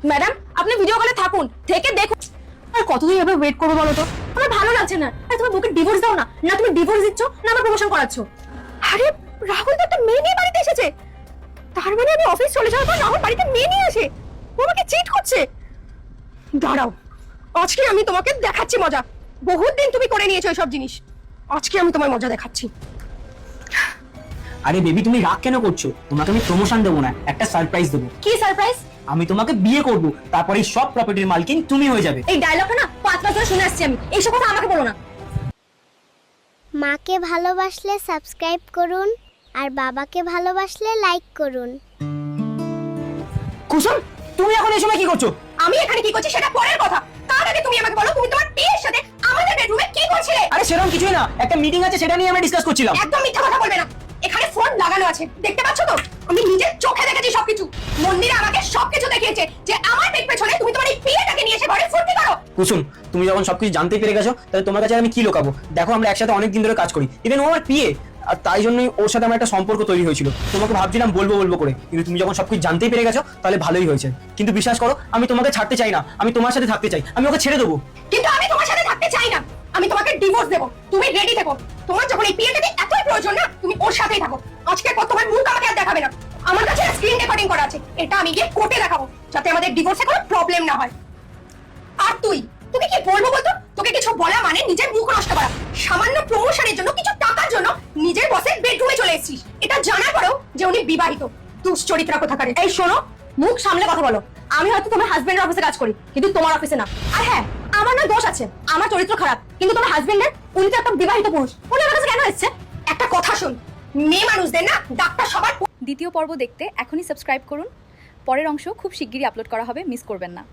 Madam আপনি video কলে থাকুন, থেকে দেখুন। আর কতদিন এভাবে ওয়েট করবো বলো তো? আমার ভালো লাগছে না। আরে তোমার বউকে ডিভোর্স দাও না, না তুমি ডিভোর্স দিচ্ছ না আমার প্রমোশন করাচ্ছ। আরে রাহুল তো একটা মেয়ে নিয়ে বাড়িতে এসেছে, তার মানে আমি অফিস চলে যাওয়ার পর রাহুল বাড়িতে মেয়ে নিয়ে আসে, ও আমাকে চিট করছে। দাঁড়াও, আজকে আমি তোমাকে দেখাচ্ছি মজা। বহুত দিন তুমি করে নিয়েছো এইসব জিনিস, আজকে আমি তোমার মজা দেখাচ্ছি। আরে বেবি তুমি রাগ কেন করছো? তোমাকে আমি প্রমোশন দেবো না, একটা সারপ্রাইজ দেবো। কি সারপ্রাইজ? আমি তোমাকে বিয়ে করব, তারপরে এই সব প্রপার্টির মালকিন তুমি হয়ে যাবে। এই ডায়লগটা না 5 মাস ধরে শুনে আসছি আমি, এইসব কথা আমাকে বলো না। মাকে ভালোবাসলে সাবস্ক্রাইব করুন আর বাবাকে ভালোবাসলে লাইক করুন। কুসুম, তুমি এখন এই সময় কি করছো? আমি এখানে কি করছি সেটা পরের কথা, তার আগে তুমি আমাকে বলো তুমি তোমার বিয়ের সাথে আমাদের বেডরুমে কি করছিলে? আরে সেরকম কিছুই না, একটা মিটিং আছে সেটা নিয়ে আমরা ডিসকাস করছিলাম। একদম মিথ্যা কথা বলবে না। এখানে ফোন লাগানো আছে, দেখতে পাচ্ছ তো? আমি নিজের চোখে দেখেছি সবকিছু। মন্দিরে আমাকে সবকিছু দেখিয়েছে যে আমার পেট পেছনে তুমি তোমার এই বিয়েটাকে নিয়ে এসে ঘরে ফুর্তি করো। কুসুম, তুমি যখন সবকিছু জানতেই পেরে গেছো, তাহলে তোমার কাছে আমি কি লুকাবো? দেখো আমরা একসাথে অনেক দিন ধরে কাজ করি, ইভেন ও আমার পিএ, আর তাই জন্যই ওর সাথে আমার একটা সম্পর্ক তৈরি হয়েছিল। তোমাকে ভাবছিলাম বলবো বলবো করে, কিন্তু তুমি যখন সবকিছু জানতেই পেরে গেছো তাহলে ভালোই হয়েছে। কিন্তু বিশ্বাস করো, আমি তোমাকে ছাড়তে চাই না, আমি তোমার সাথে থাকতে চাই, আমি ওকে ছেড়ে দেবো। কিন্তু আমি তোমার সাথে থাকতে চাই না, আমি তোমাকে ডিভোর্স দেবো। তুমি রেডি থেকো, তোমার যখন এই বিয়েটাকে এতই প্রয়োজন না, তুমি ওর সাথেই থাকো। আজকের পর তোমার মুখ আমাকে আর দেখাবে না। আমার কাছে স্ক্রিন রেকর্ডিং করা আছে, এটা আমি গিয়ে কোর্টে দেখাবো, যাতে আমাদের ডিভোর্সে কোনো প্রবলেম না হয়। আর তোকে কি বলবো বলতো? তোকে কিছু বলা মানে নিজের মুখ নষ্ট করা। সামান্য প্রমোশনের জন্য, কিছু টাকার জন্য নিজের বসের বেডরুমে চলে এসেছিস, এটা জানার পরেও যে উনি বিবাহিত। দুশ্চরিত্রা কোথাকারে। এই শোনো, মুখ সামলে কথা বলো। আমি হয়তো তোমার হাজবেন্ডের অফিসে কাজ করি, কিন্তু তোমার অফিসে না। আর হ্যাঁ, আমার না দোষ আছে, আমার চরিত্র খারাপ, কিন্তু তোমার হাজবেন্ডের, উনি তো একটা বিবাহিত পুরুষ, উনি আমার কাছে কেন এসেছে? একটা কথা শোন, মেয়ে মানুষদের না ডাক্তার সবার। দ্বিতীয় পর্ব দেখতে এখনই সাবস্ক্রাইব করুন। পরের অংশ খুব শিগগিরই আপলোড করা হবে, মিস করবেন না।